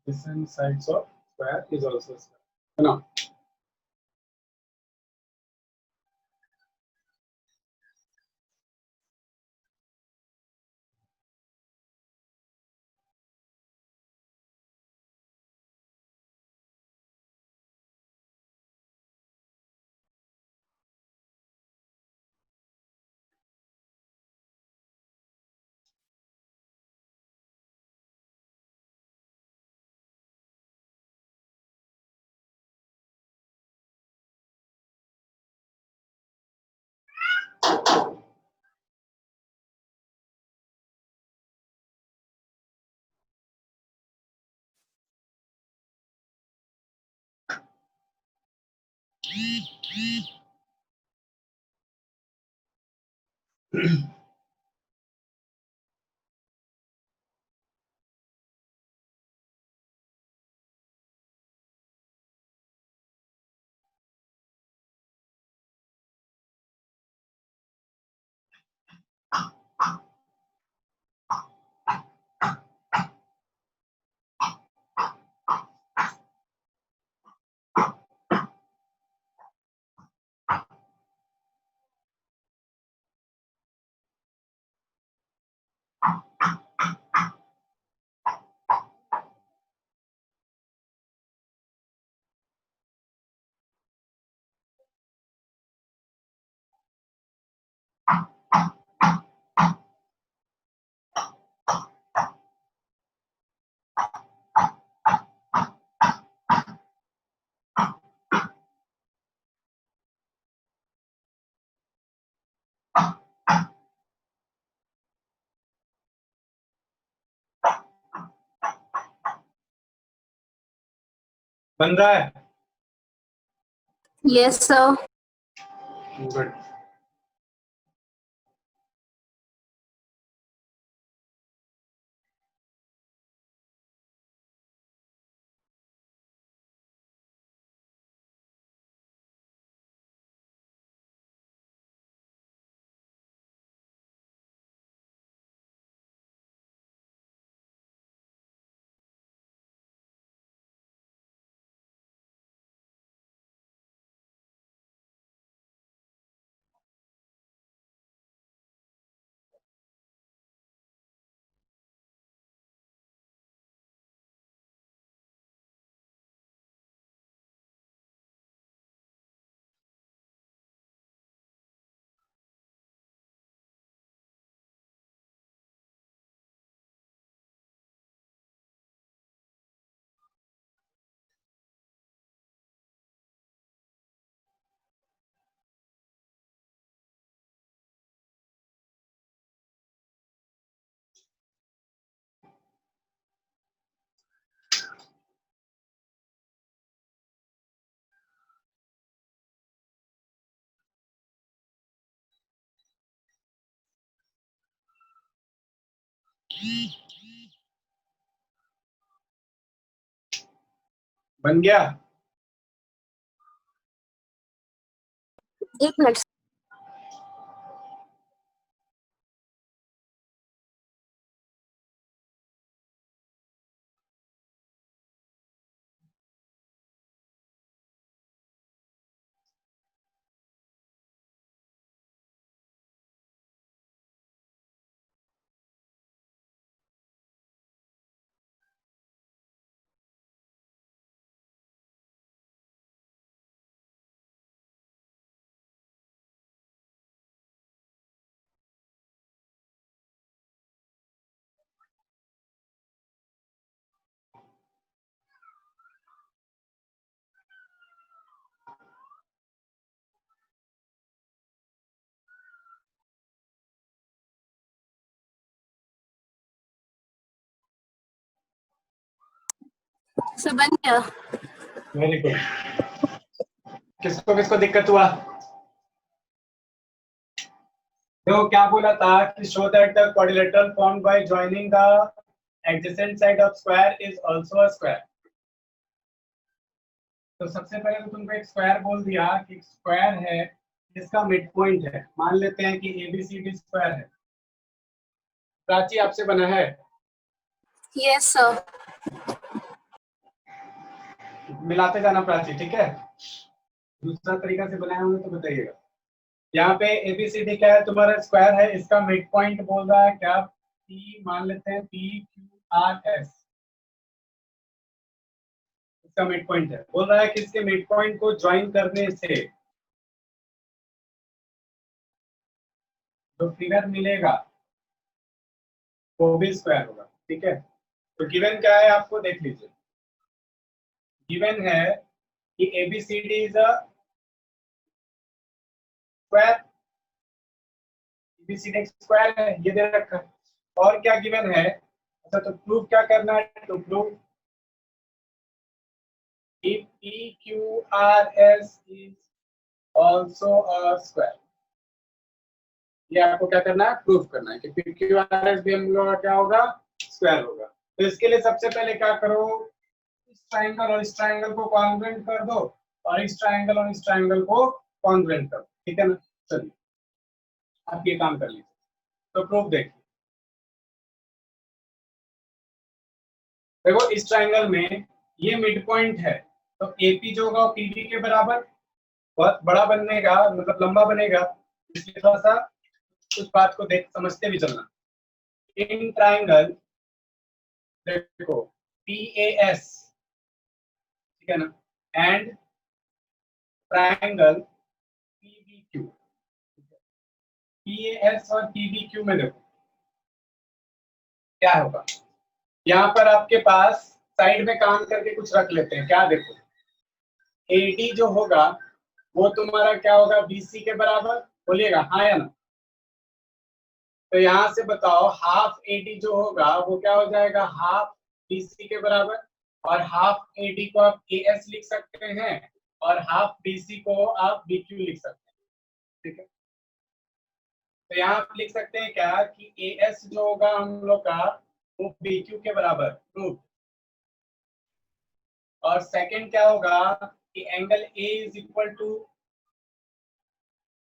adjacent sides of square is also a square, है ना। बन रहा है? Yes sir. Good. बन गया? एक मिनट। सर बन गया। Very good. किसको किसको दिक्कत हुआ? तो क्या बोला था कि show that the quadrilateral formed by joining the adjacent side of square is also a square. तो सबसे पहले तो तुमको एक स्क्वायर बोल दिया कि स्क्वायर है जिसका मिड पॉइंट है। मान लेते हैं कि एबीसीडी स्क्वायर है। प्राची आपसे बना है? Yes sir. मिलाते जाना प्राची, ठीक है? दूसरा तरीका से बनाए होंगे तो बताइएगा। यहाँ पे एबीसीडी क्या है तुम्हारा? स्क्वायर है, इसका मिड पॉइंट बोल रहा है क्या? पी मान लेते हैं, पी क्यू आर एस, इसका मिड पॉइंट है। बोल रहा है कि इसके मिड पॉइंट को ज्वाइन करने से जो फिगर मिलेगा वो भी स्क्वायर होगा, ठीक है? तो गिवन क्या है आपको देख लीजिए। गिवन है कि ABCD is a square, ABCD square है, ये दे रखा है। और क्या गिवन है? अच्छा, तो प्रूव क्या करना है? तो prove if PQRS is also a square. ये आपको क्या करना है, प्रूव करना है कि PQRS भी हम लोग का क्या होगा, स्क्वायर होगा। तो इसके लिए सबसे पहले क्या करो, इस ट्रायंगल और इस ट्रायंगल को कॉन्ग्रुएंट कर दो और इस ट्रायंगल और इस ट्रायंगल को कॉन्ग्रुएंट करो, ठीक है ना। चलिए आप ये काम कर लीजिए। तो प्रूफ देखिए, देखो इस ट्रायंगल में ये मिड पॉइंट है, तो AP जो होगा वो PB के बराबर, बहुत बड़ा बनेगा, मतलब लंबा बनेगा, इसलिए थोड़ा सा उस बात को देख समझते भी चलना। इन ट्रायंगल देखो PAS, ठीक है ना, एंड ट्रायंगल PBQ, PAS और PBQ में देखो क्या होगा। यहाँ पर आपके पास साइड में काम करके कुछ रख लेते हैं, क्या देखो AD जो होगा वो तुम्हारा क्या होगा, BC के बराबर, बोलिएगा हाँ या ना। तो यहाँ से बताओ हाफ AD जो होगा वो क्या हो जाएगा, हाफ BC के बराबर, और हाफ AD को आप AS लिख सकते हैं और हाफ BC को आप BQ लिख सकते हैं, ठीक है। तो यहाँ आप लिख सकते हैं क्या कि AS जो होगा हम लोग का वो BQ के बराबर, प्रूव। और सेकंड क्या होगा कि angle A is equal to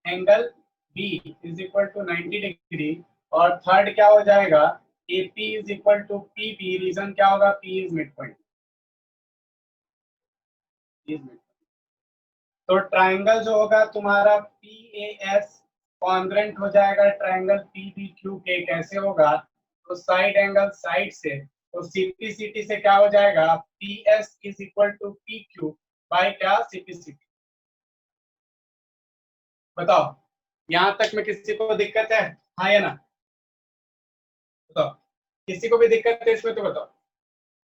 angle B is equal to 90 degree, और थर्ड क्या हो जाएगा AP is equal to PB, reason क्या होगा, P इज मिड पॉइंट। तो ट्रायंगल जो होगा तुम्हारा PAS कॉन्ग्रुएंट हो जाएगा ट्रायंगल PBQ के, कैसे होगा, तो साइड एंगल साइड से, तो CP से क्या हो जाएगा, PS is equal to PQ by क्या, CP। बताओ यहां तक में किसी को दिक्कत है, हाँ या ना, बताओ किसी को भी दिक्कत है इसमें तो बताओ।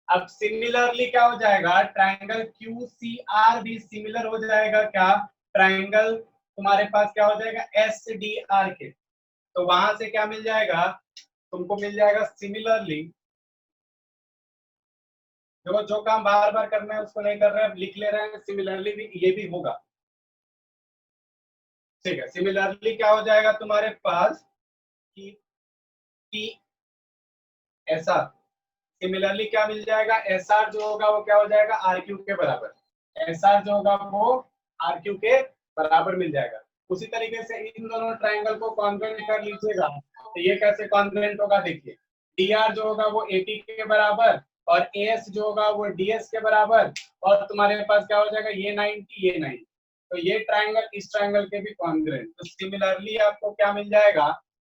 अब सिमिलरली क्या हो जाएगा, ट्रायंगल QCR भी सिमिलर हो जाएगा क्या, ट्रायंगल तुम्हारे पास क्या हो जाएगा SDR के, तो वहां से क्या मिल जाएगा, तुमको मिल जाएगा सिमिलरली। देखो जो काम बार बार करना है उसको नहीं कर रहे हैं, लिख ले रहे हैं, सिमिलरली भी ये भी होगा, ठीक है। सिमिलरली क्या हो जाएगा तुम्हारे पास कि SR, सिमिलरली क्या मिल जाएगा, SR जो होगा वो क्या हो जाएगा RQ के बराबर, SR जो होगा वो RQ के बराबर मिल जाएगा। उसी तरीके से इन दोनों ट्रायंगल को कॉन्ग्रुएंट कर लीजिएगा, तो ये कैसे कॉन्ग्रुएंट होगा, देखिए DR जो होगा वो AP के बराबर और AS जो होगा वो DS के बराबर, और तुम्हारे पास क्या हो जाएगा, ये 90 ये 90, तो ये ट्रायंगल इस ट्रायंगल के भी कॉन्ग्रुएंट। तो सिमिलरली आपको क्या मिल जाएगा,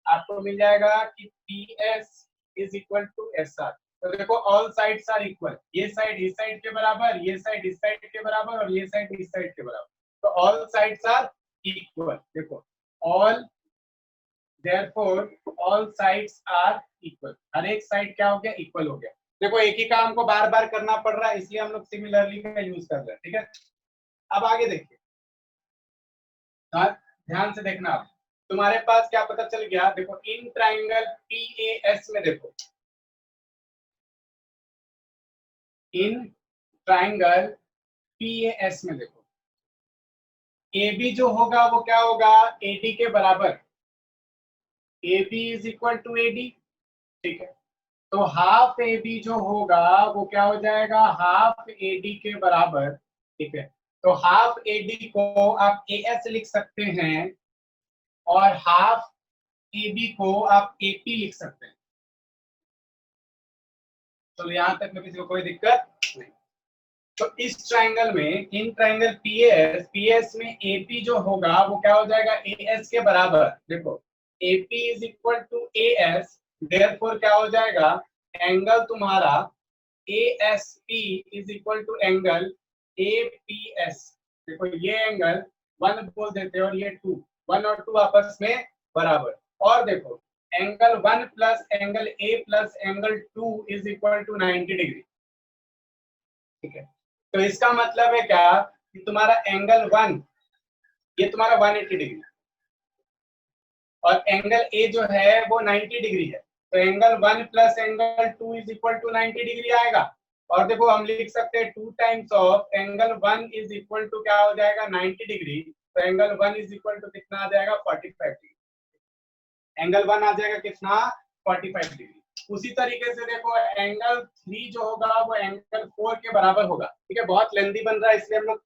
आपको मिल जाएगा कि PS is equal to SR। तो देखो ऑल साइड्स आर इक्वल, ये साइड इस साइड के बराबर, ये साइड इस साइड के बराबर और ये साइड इस साइड के बराबर, तो ऑल साइड्स आर इक्वल। देखो all, therefore all sides are equal, हर एक साइड क्या हो गया, इक्वल हो गया। देखो एक ही काम को बार बार करना पड़ रहा है, इसलिए हम लोग सिमिलरली का यूज कर रहे हैं, ठीक है। अब आगे देखिए, ध्यान से देखना आप, तुम्हारे पास क्या पता चल गया, देखो इन ट्रायंगल PAS में देखो, इन ट्रायंगल PAS में देखो AB जो होगा वो क्या होगा, AD के बराबर, AB is equal to AD, ठीक है। तो हाफ AB जो होगा वो क्या हो जाएगा, हाफ AD के बराबर, ठीक है। तो हाफ AD को आप AS लिख सकते हैं और हाफ AB को आप AP लिख सकते हैं। तो यहां तक में किसी को कोई दिक्कत नहीं। तो इस ट्रायंगल में, इन ट्रायंगल PAS में AP जो होगा वो क्या हो जाएगा, AS के बराबर। देखो AP is equal to AS, therefore क्या हो जाएगा, एंगल तुम्हारा ASP is equal to angle APS। देखो ये एंगल 1 बोल देते हैं और ये 2, 1 और 2 आपस में बराबर, और देखो angle 1 plus angle A plus angle 2 is equal to 90 degree, ठीक है। तो इसका मतलब है क्या कि तुम्हारा एंगल 1 ये तुम्हारा 180 डिग्री और एंगल A जो है वो 90 डिग्री है, तो angle 1 plus angle 2 is equal to 90 degree आएगा। और देखो हम लिख सकते हैं 2 times of angle 1 is equal to क्या हो जाएगा, 90 डिग्री, तो एंगल 1 इज इक्वल टू कितना आ जाएगा 45 डिग्री। एंगल 1 आ जाएगा कितना 45 डिग्री। उसी तरीके से देखो एंगल 3 जो होगा वो एंगल 4 के बराबर होगा। ठीक है, बहुत लेंथी बन रहा है इसलिए हम लोग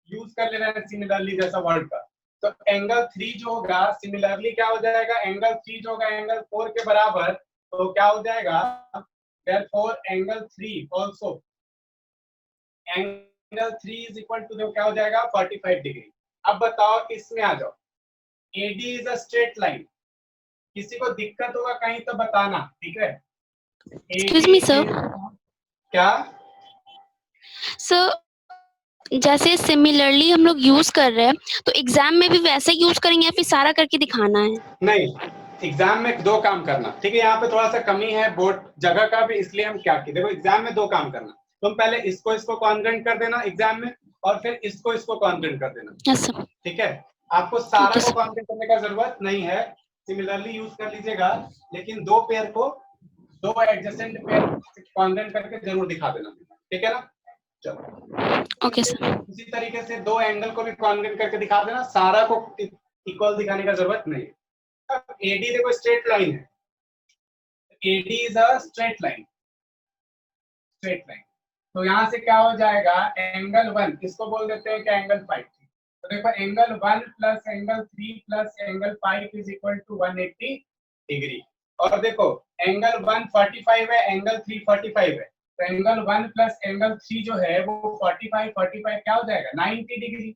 यूज कर ले रहे हैं सिमिलरली जैसा वर्ड का। तो एंगल 3 जो होगा सिमिलरली क्या हो जाएगा, एंगल 3 जो होगा एंगल 4 के बराबर, तो क्या हो जाएगा therefore angle 3 also angle 3 is equal to क्या हो जाएगा 45 डिग्री। अब बताओ इसमें आ जाओ, AD is a straight line. किसी को दिक्कत होगा कहीं तो बताना, ठीक है। Excuse me, sir. क्या सर जैसे सिमिलरली हम लोग यूज कर रहे हैं तो एग्जाम में भी वैसे यूज करेंगे या फिर सारा करके दिखाना है? नहीं, एग्जाम में दो काम करना, ठीक है। यहाँ पे थोड़ा सा कमी है बोर्ड जगह का भी, इसलिए हम क्या किए, देखो एग्जाम में दो काम करना। तुम पहले इसको कॉन्ग्रेंट कर देना एग्जाम में, और फिर इसको कॉन्ग्रेंट कर देना। Yes sir. ठीक है, आपको सारा Okay, को sir. कॉन्ग्रेंट करने का जरूरत नहीं है, सिमिलरली यूज कर लीजिएगा, लेकिन दो पेयर को, दो एडजेसेंट पेयर कॉन्ग्रेंट करके जरूर दिखा देना, ठीक है ना। चलो ओके सर। उसी तरीके से दो एंगल को भी कॉन्ग्रेंट करके दिखा देना, सारा को इक्वल दिखाने का जरूरत नहीं। AD देखो स्ट्रेट लाइन है, AD is a straight line, straight line. तो यहाँ से क्या हो जाएगा एंगल 1, इसको बोल देते हैं क्या एंगल 5। तो देखो angle 1 plus angle 3 plus angle 5 is equal to 180 degree. और देखो एंगल 1 45 है, एंगल 3 45 है, तो एंगल 1 प्लस एंगल 3 जो है वो 45 क्या हो जाएगा 90 degree.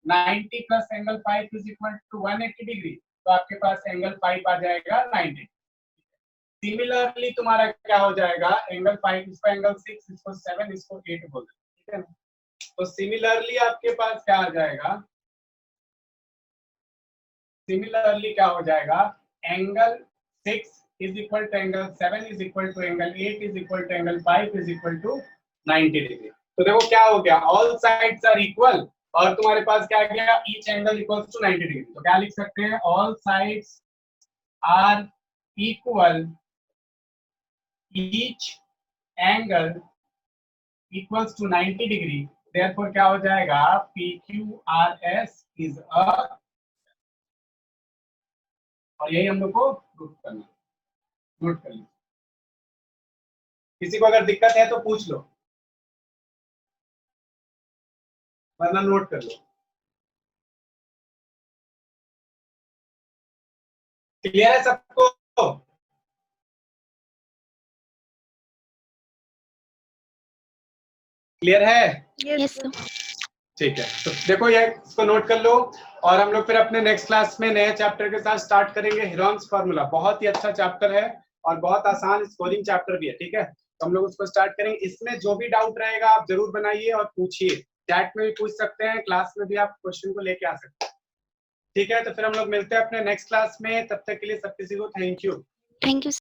90 plus angle 5 is equal to 180 degree, तो आपके पास एंगल 5 आ जाएगा 90। सिमिलरली तुम्हारा क्या हो जाएगा एंगल 5, इसको एंगल 6, इसको 7, इसको 8 बोल दो, ठीक है ना। तो सिमिलरली आपके पास क्या आ जाएगा, सिमिलरली क्या हो जाएगा angle 6 is equal to angle 7 is equal to angle 8 is equal to angle 5 is equal to 90 degree. तो देखो क्या हो गया, ऑल साइड्स आर इक्वल, और तुम्हारे पास क्या आ गया each angle equals to 90 degree. तो क्या लिख सकते हैं, all sides are equal, each angle equals to 90 degree, therefore क्या हो जाएगा PQRS is a, और यही हम लोग को प्रूफ करना, नोट कर लीजिए। किसी को अगर दिक्कत है तो पूछ लो, वरना नोट कर लो। क्लियर है सबको? क्लियर है? Yes sir. ठीक है, तो देखो ये इसको नोट कर लो, और हम लोग फिर अपने नेक्स्ट क्लास में नए चैप्टर के साथ स्टार्ट करेंगे, हीरोन्स फार्मूला। बहुत ही अच्छा चैप्टर है और बहुत आसान स्कोरिंग चैप्टर भी है, ठीक है। तो हम लोग उसको स्टार्ट करेंगे। इसमें जो भी डाउट रहेगा आप जरूर बनाइए और पूछिए, चैट में भी पूछ सकते हैं, क्लास में भी आप क्वेश्चन को लेके आ सकते हैं, ठीक है। तो फिर हम लोग मिलते हैं अपने नेक्स्ट क्लास में, तब तक के लिए सब किसी को थैंक यू। Thank you